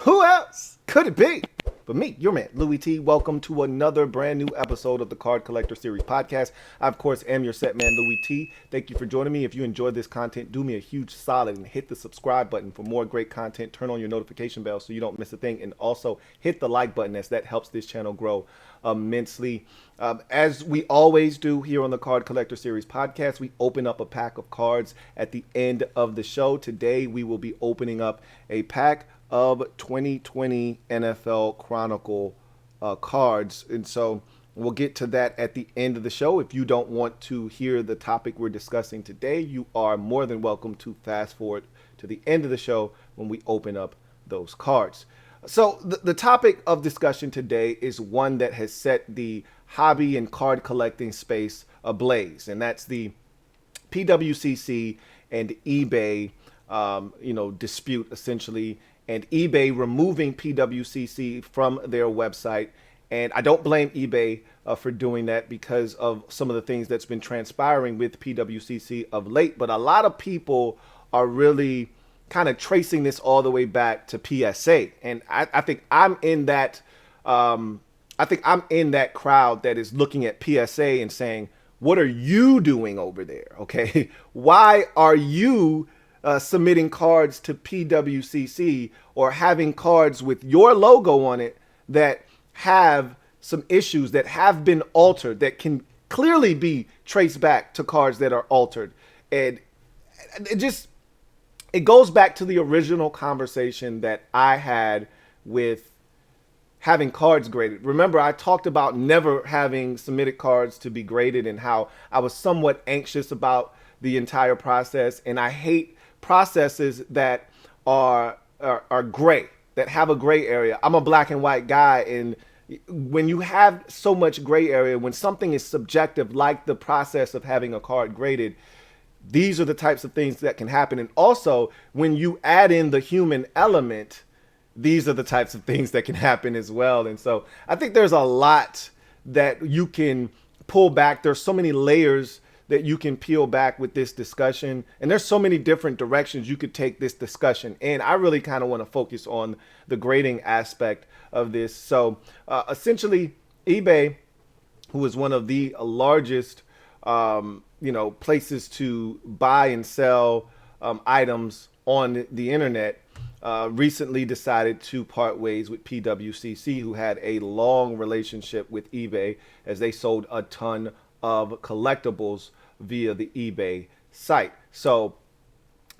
Who else could it be but me, your man, Louie T? Welcome to another brand new episode of the Card Collector Series podcast. I, of course, am your set man, Louie T. Thank you for joining me. If you enjoyed this content, do me a huge solid and hit the subscribe button for more great content. Turn on your notification bell so you don't miss a thing. And also hit the like button, as that helps this channel grow immensely. As we always do here on the Card Collector Series podcast, we open up a pack of cards at the end of the show. Today, we will be opening up a pack of 2020 NFL Chronicle cards. And so we'll get to that at the end of the show. If you don't want to hear the topic we're discussing today, you are more than welcome to fast forward to the end of the show when we open up those cards. So the topic of discussion today is one that has set the hobby and card collecting space ablaze, and that's the PWCC and eBay dispute, essentially, and eBay removing PWCC from their website. And I don't blame eBay for doing that because of some of the things that's been transpiring with PWCC of late. But a lot of people are really kind of tracing this all the way back to PSA. And I think I'm in that crowd that is looking at PSA and saying, what are you doing over there? Okay, why are you submitting cards to PWCC or having cards with your logo on it that have some issues that have been altered, that can clearly be traced back to cards that are altered? And it goes back to the original conversation that I had with having cards graded. Remember, I talked about never having submitted cards to be graded and how I was somewhat anxious about the entire process, and I hate processes that are gray, that have a gray area. I'm a black and white guy, and when you have so much gray area, when something is subjective, like the process of having a card graded, these are the types of things that can happen. And also, when you add in the human element, these are the types of things that can happen as well. And so I think there's a lot that you can pull back. There's so many layers that you can peel back with this discussion. And there's so many different directions you could take this discussion. And I really kind of want to focus on the grading aspect of this. So essentially, eBay, who is one of the largest places to buy and sell items on the internet, recently decided to part ways with PWCC, who had a long relationship with eBay as they sold a ton of collectibles via the eBay site. So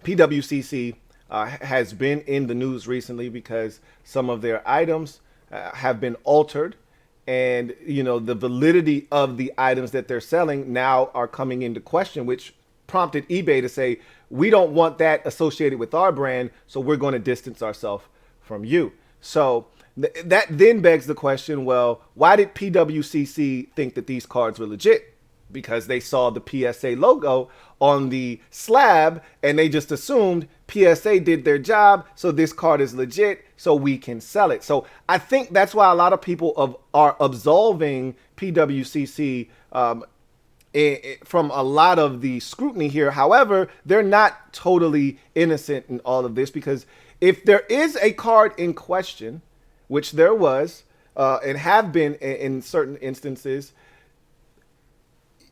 PWCC has been in the news recently because some of their items have been altered, and the validity of the items that they're selling now are coming into question, which prompted eBay to say, we don't want that associated with our brand, so we're going to distance ourselves from you. So that then begs the question, well, why did PWCC think that these cards were legit? Because they saw the PSA logo on the slab and they just assumed PSA did their job, so this card is legit, so we can sell it. So I think that's why a lot of people are absolving PWCC from a lot of the scrutiny here. However, they're not totally innocent in all of this, because if there is a card in question, which there was and have been in certain instances,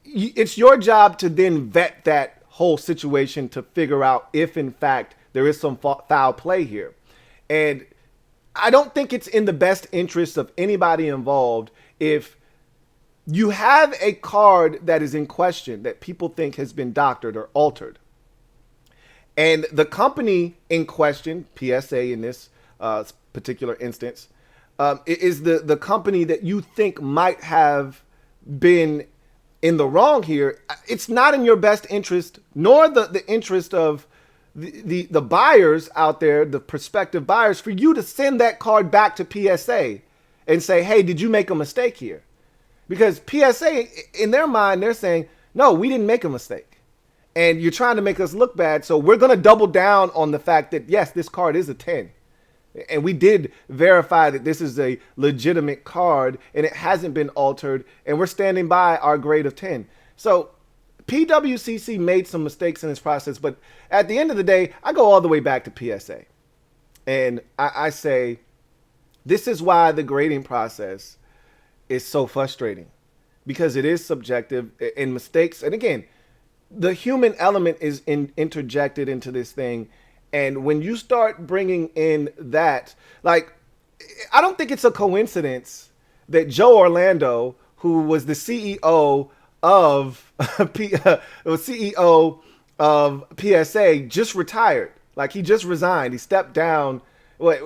it's your job to then vet that whole situation to figure out if in fact there is some foul play here. And I don't think it's in the best interest of anybody involved if you have a card that is in question that people think has been doctored or altered, and the company in question, PSA in this particular instance, is the company that you think might have been in the wrong here. It's not in your best interest, nor the interest of the buyers out there, the prospective buyers, for you to send that card back to PSA and say, hey, did you make a mistake here? Because PSA, in their mind, they're saying, no, we didn't make a mistake. And you're trying to make us look bad. So we're going to double down on the fact that, yes, this card is a 10. And we did verify that this is a legitimate card and it hasn't been altered. And we're standing by our grade of 10. So PWCC made some mistakes in this process. But at the end of the day, I go all the way back to PSA. And I say, this is why the grading process is so frustrating, because it is subjective in mistakes. And again, the human element is interjected into this thing. And when you start bringing in that, like, I don't think it's a coincidence that Joe Orlando, who was the CEO of CEO of PSA, just retired. Like, he just resigned. He stepped down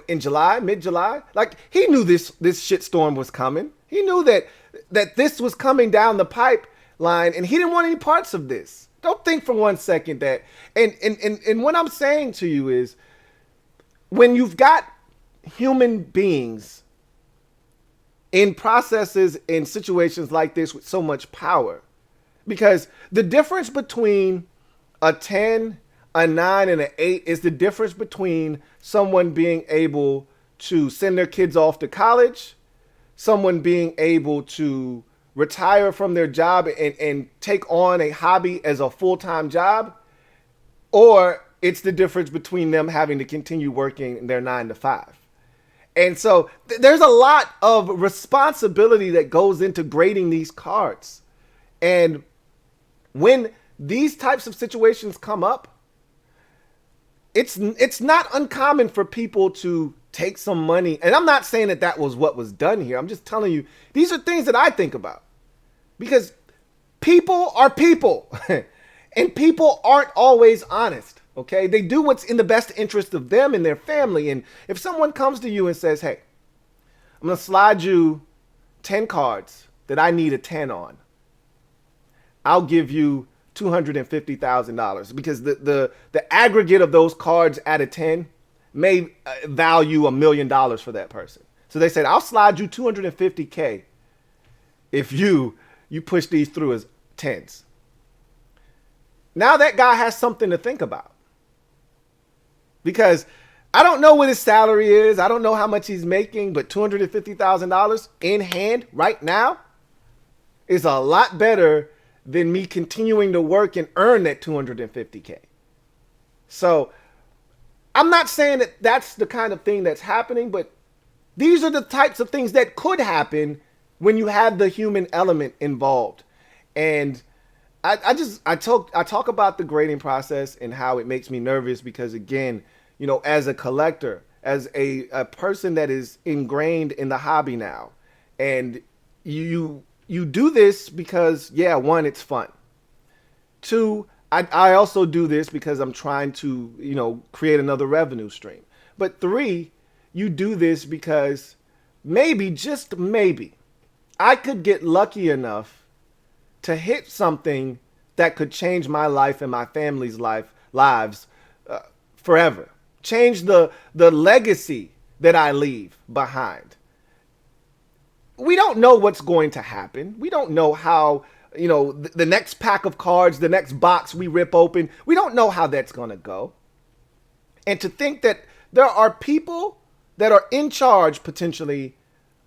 in July, mid-July. Like, he knew this shitstorm was coming. He knew that this was coming down the pipeline, and he didn't want any parts of this. Don't think for 1 second that. And what I'm saying to you is, when you've got human beings in processes in situations like this with so much power, because the difference between a 10, a 9, and an 8 is the difference between someone being able to send their kids off to college, someone being able to retire from their job and take on a hobby as a full-time job, or it's the difference between them having to continue working their 9 to 5. And so there's a lot of responsibility that goes into grading these cards. And when these types of situations come up, it's not uncommon for people to take some money. And I'm not saying that was what was done here. I'm just telling you, these are things that I think about. Because people are people. And people aren't always honest. Okay? They do what's in the best interest of them and their family. And if someone comes to you and says, hey, I'm going to slide you 10 cards that I need a 10 on, I'll give you $250,000, because the aggregate of those cards at a 10 may value $1 million for that person. So they said, I'll slide you $250K if you push these through as 10s. Now that guy has something to think about, because I don't know what his salary is. I don't know how much he's making, but $250,000 in hand right now is a lot better than me continuing to work and earn that $250K. So I'm not saying that that's the kind of thing that's happening, but these are the types of things that could happen when you have the human element involved. And I talk about the grading process and how it makes me nervous, because again, you know, as a collector, as a person that is ingrained in the hobby now, and you do this because, yeah, 1, it's fun. 2, I also do this because I'm trying to, you know, create another revenue stream. But 3, you do this because maybe, just maybe, I could get lucky enough to hit something that could change my life and my family's lives forever. Change the legacy that I leave behind. We don't know what's going to happen. We don't know how, you know, the next pack of cards, the next box we rip open, we don't know how that's going to go. And to think that there are people that are in charge potentially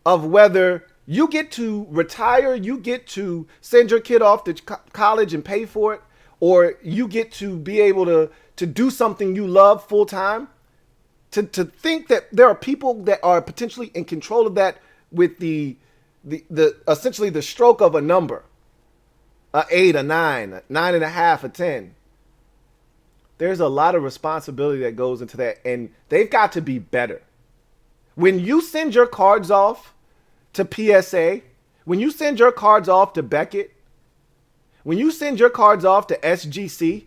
of whether you get to retire, you get to send your kid off to college and pay for it, or you get to be able to do something you love full time. To think that there are people that are potentially in control of that with the essentially the stroke of a number, a 8, a 9, a 9.5, a 10. There's a lot of responsibility that goes into that, and they've got to be better. When you send your cards off to PSA, when you send your cards off to Beckett, when you send your cards off to SGC,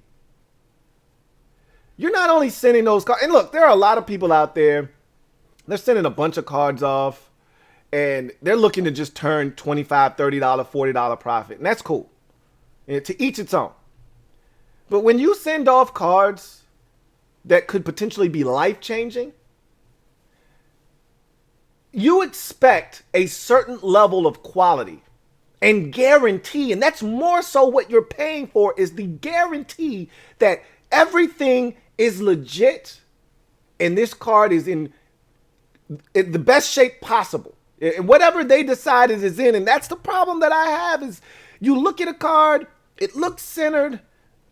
you're not only sending those cards. And look, there are a lot of people out there, they're sending a bunch of cards off, and they're looking to just turn $25, $30, $40 profit. And that's cool. And to each its own. But when you send off cards that could potentially be life-changing, you expect a certain level of quality and guarantee, and that's more so what you're paying for, is the guarantee that everything is legit and this card is in the best shape possible. And whatever they decide it is in, and that's the problem that I have, is you look at a card, it looks centered,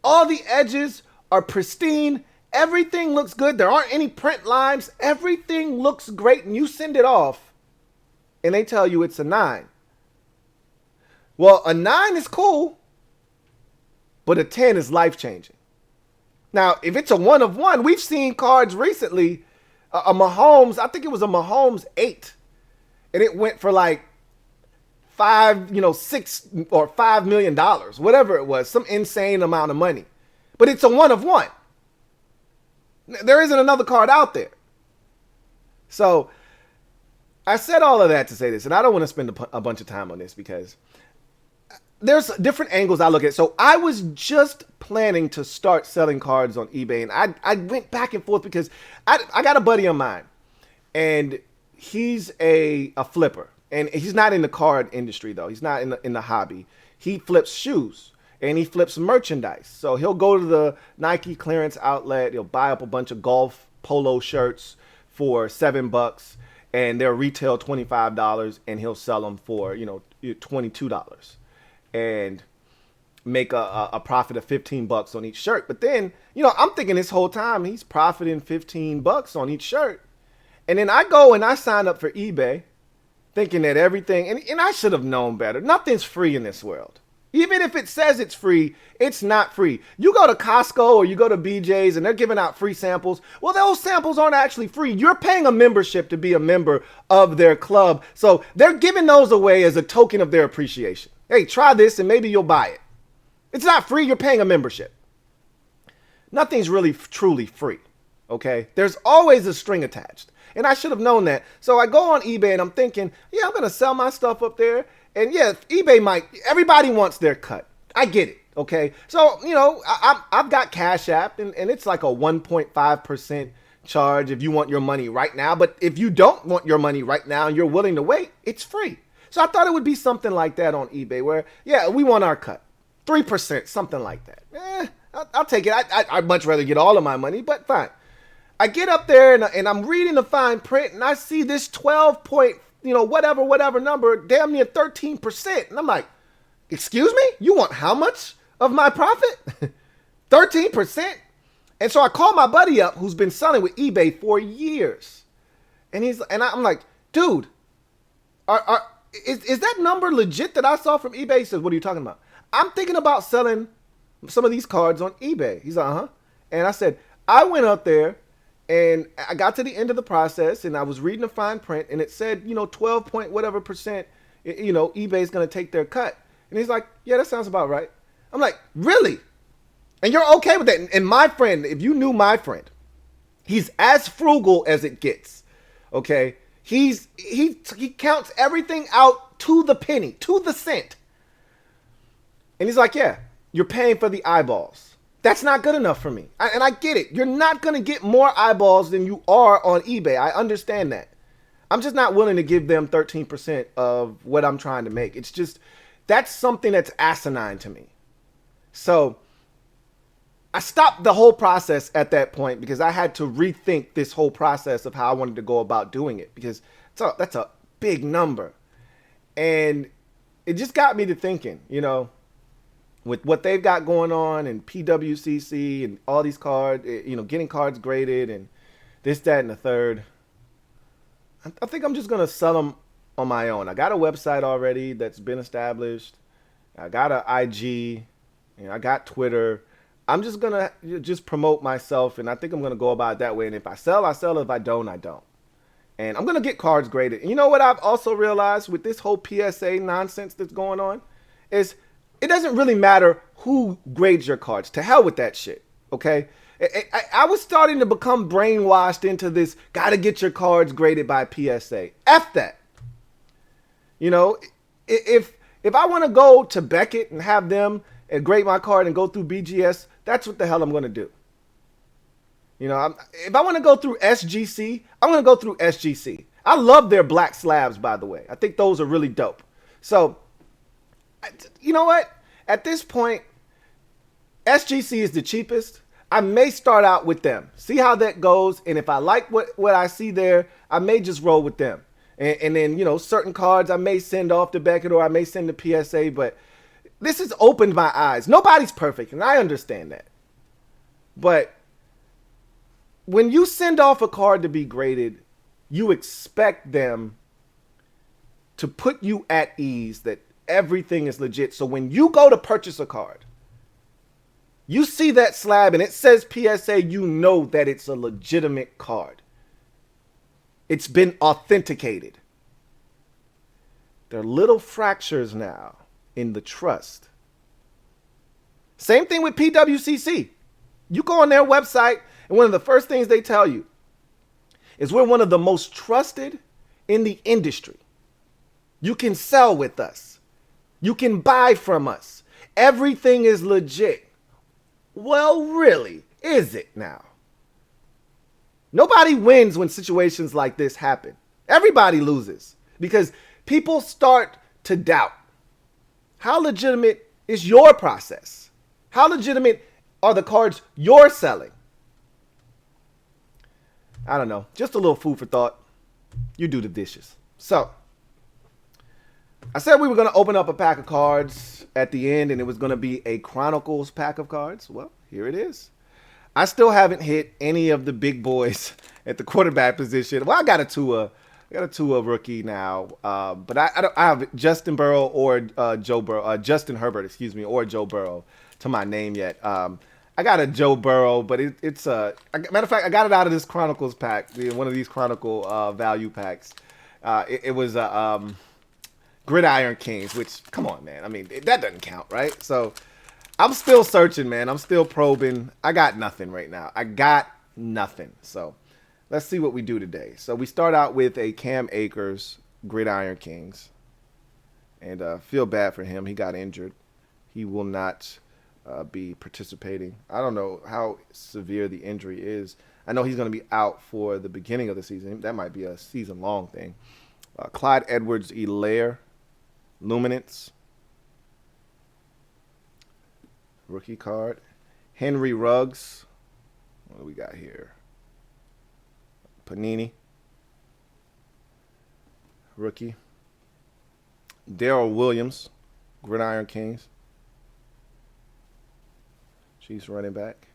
all the edges are pristine, Everything looks good. There aren't any print lines. Everything looks great. And you send it off and they tell you it's a 9. Well, a 9 is cool, but a 10 is life-changing. Now, if it's a 1 of 1, we've seen cards recently, a Mahomes, I think it was a Mahomes 8. And it went for like $6 or $5 million, whatever it was, some insane amount of money. But it's a 1 of 1. There isn't another card out there. So I said all of that to say this, and I don't want to spend a bunch of time on this because there's different angles I look at. So I was just planning to start selling cards on eBay, and I went back and forth because I got a buddy of mine, and he's a flipper, and he's not in the card industry though. He's not in the hobby. He flips shoes and he flips merchandise. So he'll go to the Nike clearance outlet. He'll buy up a bunch of golf polo shirts for $7, and they'll retail $25, and he'll sell them for $22, and make a profit of $15 on each shirt. But then I'm thinking this whole time he's profiting $15 on each shirt. And then I go and I sign up for eBay thinking that everything, and I should have known better. Nothing's free in this world. Even if it says it's free, it's not free. You go to Costco or you go to BJ's and they're giving out free samples. Well, those samples aren't actually free. You're paying a membership to be a member of their club. So they're giving those away as a token of their appreciation. Hey, try this and maybe you'll buy it. It's not free. You're paying a membership. Nothing's really truly free. Okay. There's always a string attached. And I should have known that. So I go on eBay and I'm thinking, yeah, I'm going to sell my stuff up there. And yeah, eBay everybody wants their cut. I get it. Okay. So, I've got CashApp and it's like a 1.5% charge if you want your money right now. But if you don't want your money right now and you're willing to wait, it's free. So I thought it would be something like that on eBay where, yeah, we want our cut. 3%, something like that. I'll take it. I'd much rather get all of my money, but fine. I get up there and I'm reading the fine print and I see this 12 point, whatever number, damn near 13%. And I'm like, excuse me? You want how much of my profit? 13%? And so I call my buddy up who's been selling with eBay for years. And I'm like, dude, is that number legit that I saw from eBay? He says, what are you talking about? I'm thinking about selling some of these cards on eBay. He's like, uh-huh. And I said, I went up there and I got to the end of the process and I was reading the fine print and it said, 12 point whatever percent, eBay's going to take their cut. And he's like, yeah, that sounds about right. I'm like, really? And you're okay with that? And my friend, if you knew my friend, he's as frugal as it gets. Okay. He counts everything out to the penny, to the cent. And he's like, yeah, you're paying for the eyeballs. That's not good enough for me. And I get it. You're not going to get more eyeballs than you are on eBay. I understand that. I'm just not willing to give them 13% of what I'm trying to make. It's just, that's something that's asinine to me. So I stopped the whole process at that point because I had to rethink this whole process of how I wanted to go about doing it because that's a big number. And it just got me to thinking, with what they've got going on and PWCC and all these cards, getting cards graded and this, that, and the third. I think I'm just going to sell them on my own. I got a website already that's been established. I got an IG. I got Twitter. I'm just going to just promote myself, and I think I'm going to go about it that way. And if I sell, I sell. If I don't, I don't. And I'm going to get cards graded. And you know what I've also realized with this whole PSA nonsense that's going on is it doesn't really matter who grades your cards. To hell with that shit, okay? I was starting to become brainwashed into this, got to get your cards graded by PSA. F that. If I want to go to Beckett and have them grade my card and go through BGS, that's what the hell I'm going to do. If I want to go through SGC, I'm going to go through SGC. I love their black slabs, by the way. I think those are really dope. So, you know what? At this point, SGC is the cheapest. I may start out with them. See how that goes. And if I like what I see there, I may just roll with them. And then, certain cards I may send off to Beckett or I may send to PSA. But this has opened my eyes. Nobody's perfect, and I understand that. But when you send off a card to be graded, you expect them to put you at ease that everything is legit. So when you go to purchase a card, you see that slab and it says PSA, you know that it's a legitimate card. It's been authenticated. There are little fractures now in the trust. Same thing with PWCC. You go on their website and one of the first things they tell you is we're one of the most trusted in the industry. You can sell with us. You can buy from us. Everything is legit. Well, really, is it now? Nobody wins when situations like this happen. Everybody loses because people start to doubt. How legitimate is your process? How legitimate are the cards you're selling? I don't know. Just a little food for thought. You do the dishes. So, I said we were going to open up a pack of cards at the end, and it was going to be a Chronicles pack of cards. Well, here it is. I still haven't hit any of the big boys at the quarterback position. Well, I got a Tua rookie now, but I have Justin Burrow or Joe Burrow, Justin Herbert, excuse me, or Joe Burrow to my name yet. I got a Joe Burrow, but it's a matter of fact, I got it out of this Chronicles pack, one of these Chronicle value packs. It was Gridiron Kings, which, come on, man. I mean, that doesn't count, right? So I'm still searching, man. I'm still probing. I got nothing right now. I got nothing. So let's see what we do today. So we start out with a Cam Akers Gridiron Kings. And feel bad for him. He got injured. He will not be participating. I don't know how severe the injury is. I know he's going to be out for the beginning of the season. That might be a season-long thing. Clyde Edwards-Helaire, Luminance, rookie card. Henry Ruggs, what do we got here? Panini, rookie. Darrell Williams, Gridiron Kings, Chiefs running back.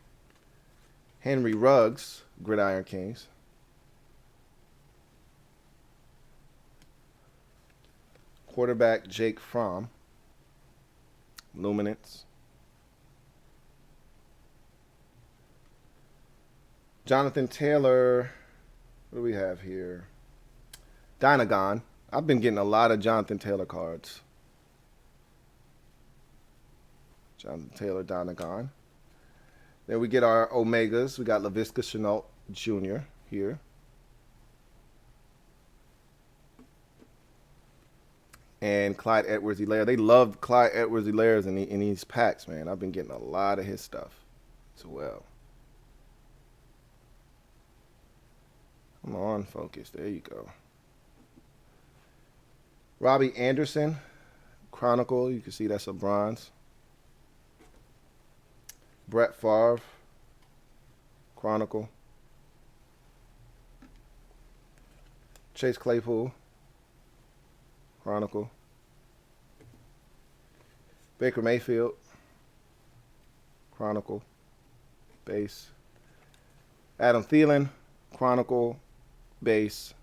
Henry Ruggs, Gridiron Kings. Quarterback Jake Fromm, Luminance. Jonathan Taylor, what do we have here? Dynagon. I've been getting a lot of Jonathan Taylor cards. Jonathan Taylor, Dynagon. Then we get our Omegas. We got Laviska Shenault Jr. here. And Clyde Edwards-Helaire. They love Clyde Edwards-Helaire in these packs, man. I've been getting a lot of his stuff as well. Come on, focus. There you go. Robbie Anderson, Chronicle. You can see that's a bronze. Brett Favre, Chronicle. Chase Claypool, Chronicle. Baker Mayfield, Chronicle, base. Adam Thielen, Chronicle, base.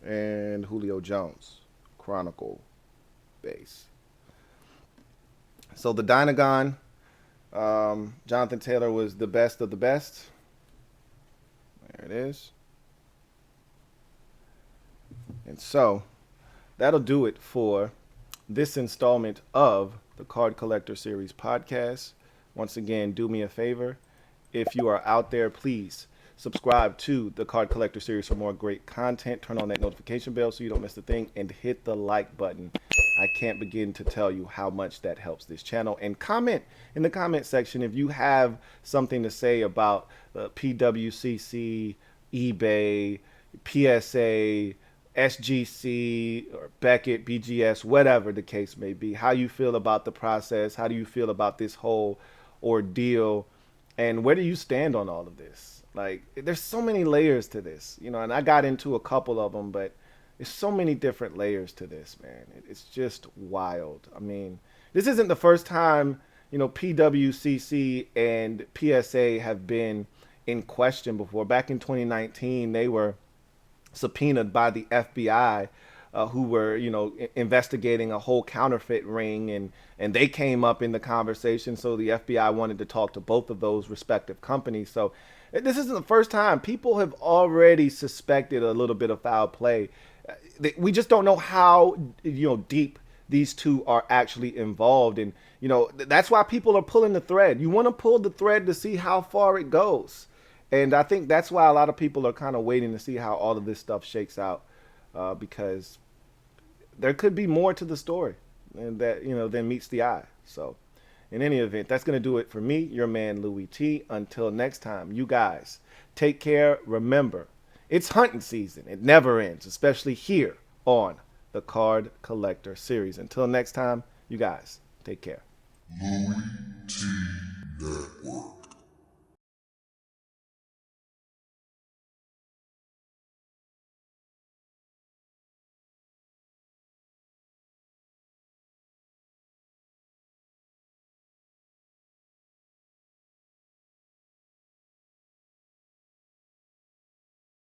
And Julio Jones, Chronicle, base. So the Dynagon, Jonathan Taylor was the best of the best. There it is. And so that'll do it for this installment of the Card Collector Series podcast. Once again, do me a favor. If you are out there, please subscribe to the Card Collector Series for more great content. Turn on that notification bell so you don't miss a thing, and hit the like button. I can't begin to tell you how much that helps this channel. And comment in the comment section if you have something to say about PWCC, eBay, PSA, SGC, or Beckett, BGS, whatever the case may be. How you feel about the process? How do you feel about this whole ordeal? And where do you stand on all of this? Like, there's so many layers to this, you know, and I got into a couple of them, but there's so many different layers to this, man. It's just wild. I mean, this isn't the first time, you know, PWCC and PSA have been in question before. Back in 2019, they were subpoenaed by the FBI, who were, investigating a whole counterfeit ring, and they came up in the conversation. So the FBI wanted to talk to both of those respective companies. So this isn't the first time. People have already suspected a little bit of foul play. We just don't know how, deep these two are actually involved. And, that's why people are pulling the thread. You want to pull the thread to see how far it goes. And I think that's why a lot of people are kind of waiting to see how all of this stuff shakes out, because there could be more to the story and that, than meets the eye. So in any event, that's going to do it for me, your man Louie T. Until next time, you guys take care. Remember, it's hunting season. It never ends, especially here on the Card Collector Series. Until next time, you guys take care. LouieTeeNetwork.